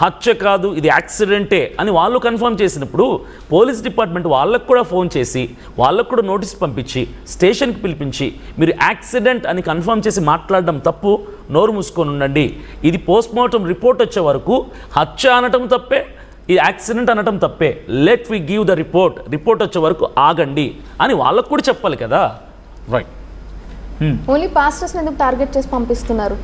హత్య కాదు ఇది యాక్సిడెంటే అని వాళ్ళు కన్ఫర్మ్ చేసినప్పుడు పోలీస్ డిపార్ట్మెంట్ వాళ్ళకు కూడా ఫోన్ చేసి వాళ్ళకు కూడా నోటీస్ పంపించి స్టేషన్కి పిలిపించి మీరు యాక్సిడెంట్ అని కన్ఫర్మ్ చేసి మాట్లాడడం తప్పు, నోరు మూసుకొని ఉండండి, ఇది పోస్ట్మార్టం రిపోర్ట్ వచ్చే వరకు హత్య అనటం తప్పే, ఈ యాక్సిడెంట్ అనటం తప్పే, let we give the report వచ్చే వరకు ఆగండి అని వాళ్ళకు కూడా చెప్పాలి కదా. రైట్. ఓన్లీ పాస్టర్స్ని ఎందుకు టార్గెట్ చేసి పంపిస్తున్నారు?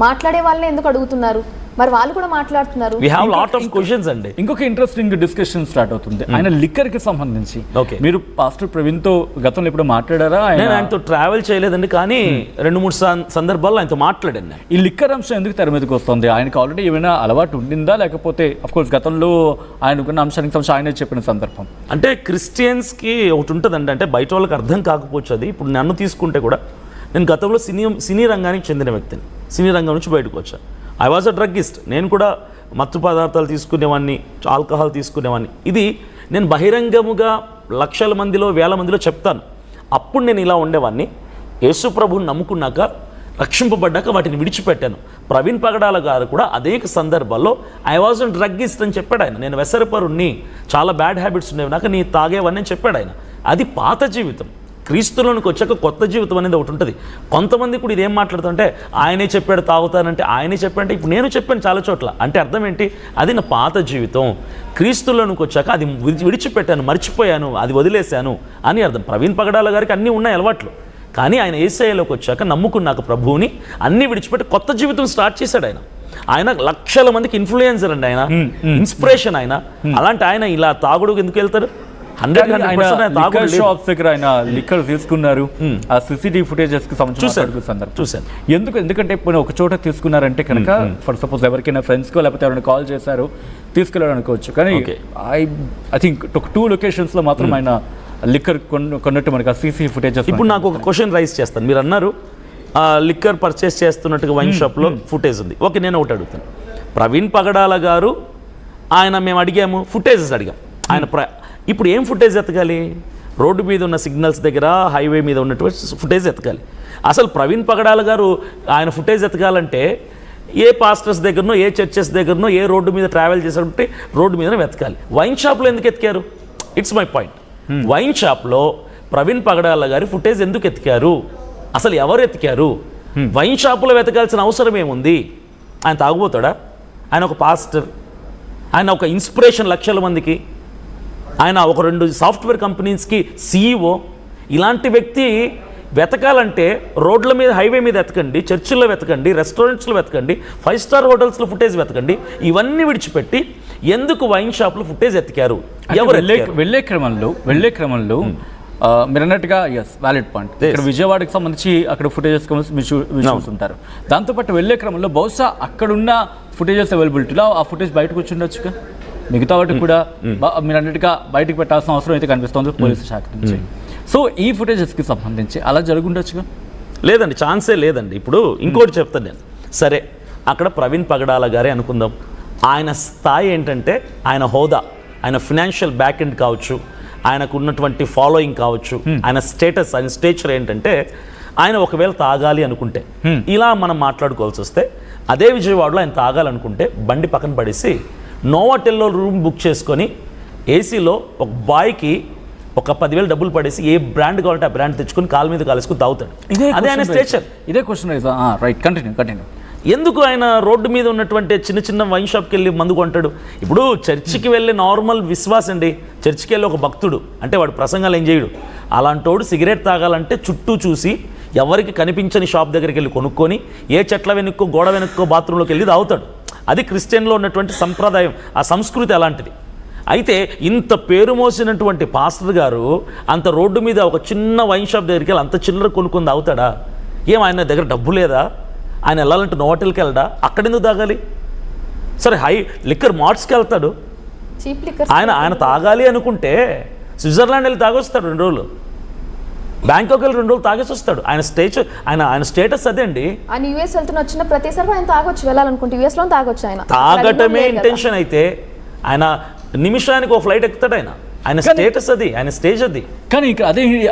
మాట్లాడే వాళ్ళని ఎందుకు అడుగుతున్నారు? మరి వాళ్ళు కూడా మాట్లాడుతున్నారు. We have lot of questions అండి. ఇంకొక ఇంట్రెస్టింగ్ డిస్కషన్ స్టార్ట్ అవుతుంది ఆయన లిక్కర్ కి సంబంధించి. మీరు పాస్టర్ ప్రవీణ్ తో గతంలో ఎప్పుడు మాట్లాడారా? నేను ఆయనతో ట్రావెల్ చేయలేదండి, కానీ 2-3 సందర్భాల్లో ఆయనతో మాట్లాడాను. ఈ లిక్కర్ అంశం ఎందుకు తెర మీదకి వస్తుంది? ఆయనకు ఆల్రెడీ ఏమైనా అలవాటు ఉండిందా, లేకపోతే అఫ్ కోర్స్ గతంలో ఆయనకున్న అంశానికి సంబంధించి ఆయన చెప్పిన సందర్భం? అంటే క్రిస్టియన్స్కి ఒకటి ఉంటుందండి, అంటే బయట వాళ్ళకి అర్థం కాకపోవచ్చు. అది ఇప్పుడు నన్ను తీసుకుంటే కూడా నేను గతంలో సినీ రంగానికి చెందిన వ్యక్తిని, సినీ రంగం నుంచి బయటకు వచ్చాను. I was a druggist. నేను కూడా మత్తు పదార్థాలు తీసుకునేవాడిని, ఆల్కహాల్ తీసుకునేవాడిని. ఇది నేను బహిరంగముగా లక్షల మందిలో వేల మందిలో చెప్తాను. అప్పుడు నేను ఇలా ఉండేవాడిని. యేసు ప్రభువుని నమ్ముకున్నాక, రక్షింపబడ్డాక వాటిని విడిచిపెట్టాను. ప్రవీణ్ పగడాల గారు కూడా అనేక సందర్భాల్లో ఐ వాజ్ అ డ్రగ్గిస్ట్ అని చెప్పాడు ఆయన. నేను వెసరపరుణ్ణి, చాలా బ్యాడ్ హ్యాబిట్స్ ఉండేవి నాకు, నీ తాగేవని అని చెప్పాడు ఆయన. అది పాత జీవితం. క్రీస్తులోనికి వచ్చాక కొత్త జీవితం అనేది ఒకటి ఉంటుంది. కొంతమంది కూడా ఇదేం మాట్లాడుతుంటే ఆయనే చెప్పాడు తాగుతానంటే, ఆయనే చెప్పాడంటే ఇప్పుడు నేను చెప్పాను చాలా చోట్ల. అంటే అర్థం ఏంటి? అది నా పాత జీవితం. క్రీస్తులోనికి వచ్చాక అది విడిచిపెట్టాను, మర్చిపోయాను, అది వదిలేశాను అని అర్థం. ప్రవీణ్ పగడాల గారికి అన్నీ ఉన్నాయి అలవాట్లు, కానీ ఆయన యేసయ్యలోకి వచ్చాక నమ్ముకున్నాక ప్రభువుని అన్నీ విడిచిపెట్టి కొత్త జీవితం స్టార్ట్ చేశాడు ఆయన. ఆయన లక్షల మందికి ఇన్ఫ్లుయెన్సర్ అండి, ఆయన ఇన్స్పిరేషన్. ఆయన అలాంటి ఆయన ఇలా తాగుడు ఎందుకు వెళ్తారు? షాప్స్ దగ్గర ఆయన లిక్కర్ తీసుకున్నారు. ఆ సిసిటీవీ ఫుటేజెస్ కి సంబంధించిన చూసాను. ఎందుకంటే ఒక చోట తీసుకున్నారంటే కనుక ఫర్ సపోజ్ ఎవరికైనా ఫ్రెండ్స్ కో లేకపోతే ఎవరైనా కాల్ చేశారు తీసుకెళ్ళారు అనుకోవచ్చు, కానీ ఐ థింక్ 2 లొకేషన్స్ లో మాత్రం ఆయన లిక్కర్ కొన్నట్టు మనకి ఆ సీసీ ఫుటేజెస్. ఇప్పుడు నాకు ఒక క్వశ్చన్ రైజ్ చేస్తాను. మీరు అన్నారు లిక్కర్ పర్చేస్ చేస్తున్నట్టుగా వైన్ షాప్లో ఫుటేజ్ ఉంది. ఓకే, నేను ఒకటి అడుగుతాను. ప్రవీణ్ పగడాల గారు ఆయన మేము అడిగాము, ఫుటేజెస్ అడిగాం. ఆయన ఇప్పుడు ఏం ఫుటేజ్ ఎతకాలి? రోడ్డు మీద ఉన్న సిగ్నల్స్ దగ్గర, హైవే మీద ఉన్నటువంటి ఫుటేజ్ ఎతకాలి. అసలు ప్రవీణ్ పగడాల గారు ఆయన ఫుటేజ్ ఎతకాలంటే ఏ పాస్టర్స్ దగ్గరనో, ఏ చర్చెస్ దగ్గరనో, ఏ రోడ్డు మీద ట్రావెల్ చేసినట్టు రోడ్డు మీదనే వెతకాలి. వైన్ షాప్లో ఎందుకు ఎతికారు? It's my point. వైన్ షాప్లో ప్రవీణ్ పగడాల గారి ఫుటేజ్ ఎందుకు ఎతికారు? అసలు ఎవరు ఎతికారు? వైన్ షాపులో వెతకాల్సిన అవసరం ఏముంది? ఆయన తాగుపోతాడా? ఆయన ఒక పాస్టర్, ఆయన ఒక ఇన్స్పిరేషన్ లక్షల మందికి, ఆయన ఒక 2 సాఫ్ట్వేర్ కంపెనీస్కి CEO. ఇలాంటి వ్యక్తి వెతకాలంటే రోడ్ల మీద, హైవే మీద వెతకండి, చర్చిల్లో వెతకండి, రెస్టారెంట్స్లో వెతకండి, 5 స్టార్ హోటల్స్లో ఫుటేజ్ వెతకండి. ఇవన్నీ విడిచిపెట్టి ఎందుకు వైన్ షాప్లో ఫుటేజ్ ఎతికారు? ఎవరు వెళ్ళే క్రమంలో మీరు అన్నట్టుగా వ్యాలిడ్ పాయింట్. ఇక్కడ విజయవాడకి సంబంధించి అక్కడ ఫుటేజెస్ మీరు చూస్తుంటారు. దాంతోపాటు వెళ్ళే క్రమంలో బహుశా అక్కడున్న ఫుటేజెస్ అవైలబిలిటీలో ఆ ఫుటేజ్ బయటకు వచ్చి ఉండొచ్చుగా. మిగతా వాటికి కూడా మీరు అన్నిటిగా బయటకు పెట్టాల్సిన అవసరం అయితే కనిపిస్తుంది పోలీసు శాఖ నుంచి. సో ఈ ఫుటేజెస్కి సంబంధించి అలా జరుగుండొచ్చుగా? లేదండి, ఛాన్సే లేదండి. ఇప్పుడు ఇంకోటి చెప్తాను నేను. సరే, అక్కడ ప్రవీణ్ పగడాల గారే అనుకుందాం. ఆయన స్థాయి ఏంటంటే, ఆయన హోదా, ఆయన ఫినాన్షియల్ బ్యాక్ ఎండ్ కావచ్చు, ఆయనకు ఉన్నటువంటి ఫాలోయింగ్ కావచ్చు, ఆయన స్టేటస్, ఆయన స్టేచర్ ఏంటంటే, ఆయన ఒకవేళ తాగాలి అనుకుంటే, ఇలా మనం మాట్లాడుకోవాల్సి వస్తే, అదే విజయవాడలో ఆయన తాగాలనుకుంటే బండి పక్కన పడేసి నోవాటెల్లో రూమ్ బుక్ చేసుకొని ఏసీలో ఒక బాయ్కి ఒక 10,000 డబ్బులు పడేసి ఏ బ్రాండ్ కావాలంటే ఆ బ్రాండ్ తెచ్చుకొని కాలు మీద కాలేసుకుని తాగుతాడు. అదే ఆయన స్టేచర్. ఇదే క్వశ్చన్. Right, continue. ఎందుకు ఆయన రోడ్డు మీద ఉన్నటువంటి చిన్న వైన్ షాప్కి వెళ్ళి మందు కొంటాడు? ఇప్పుడు చర్చికి వెళ్ళే నార్మల్ విశ్వాస్ అండి. చర్చికి వెళ్ళి ఒక భక్తుడు అంటే వాడు ప్రసంగాలు ఏం చేయడు. అలాంటోడు సిగరెట్ తాగాలంటే చుట్టూ చూసి ఎవరికి కనిపించని షాప్ దగ్గరికి వెళ్ళి కొనుక్కొని ఏ చెట్ల వెనుక్కో, గోడ వెనుక్కో, బాత్రూంలోకి వెళ్ళి తాగుతాడు. అది క్రిస్టియన్లో ఉన్నటువంటి సంప్రదాయం, ఆ సంస్కృతి అలాంటిది. అయితే ఇంత పేరు మోసినటువంటి పాస్టర్ గారు అంత రోడ్డు మీద ఒక చిన్న వైన్ షాప్ దగ్గరికి వెళ్ళి అంత చిల్లర కొనుక్కొని తాగుతాడా? ఏం ఆయన దగ్గర డబ్బు లేదా? ఆయన వెళ్ళాలంటే హోటల్కి వెళ్ళడా? అక్కడెందుకు తాగాలి? సరే, హై లిక్కర్ మార్ట్స్కి వెళ్తాడు. ఆయన తాగాలి అనుకుంటే స్విట్జర్లాండ్ వెళ్ళి తాగొస్తాడు 2 రోజులు, బ్యాంకాక్ వెళ్ళి 2 రోజులు తాగేసి వస్తాడు. ఆయన స్టేటస్ అదే అండి. ఆయన యూఎస్ వెళ్తున్న వచ్చిన ప్రతిసారి ఆయన తాగొచ్చు, వెళ్ళాలనుకుంటే యూఎస్ లో తాగొచ్చు. ఆయన తాగటమే ఇంటెన్షన్ అయితే ఆయన నిమిషానికి ఒక ఫ్లైట్ ఎక్కుతాడు. ఆయన స్టేటస్ అది, ఆయన స్టేజ్ అది. కానీ ఇక్కడ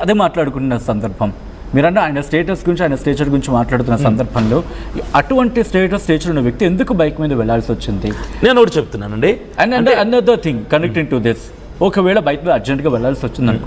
అదే మాట్లాడుకున్న సందర్భం మీరన్నా ఆయన స్టేటస్ గురించి ఆయన స్టేచర్ గురించి మాట్లాడుతున్న సందర్భంలో అటువంటి స్టేచర్ ఉన్న వ్యక్తి ఎందుకు బైక్ మీద వెళ్ళాల్సి వచ్చింది? నేను ఒకటి చెప్తున్నానండి, and another thing connecting to this, ఒకవేళ బైక్ మీద అర్జెంట్గా వెళ్ళాల్సి వచ్చింది అనుకుంటే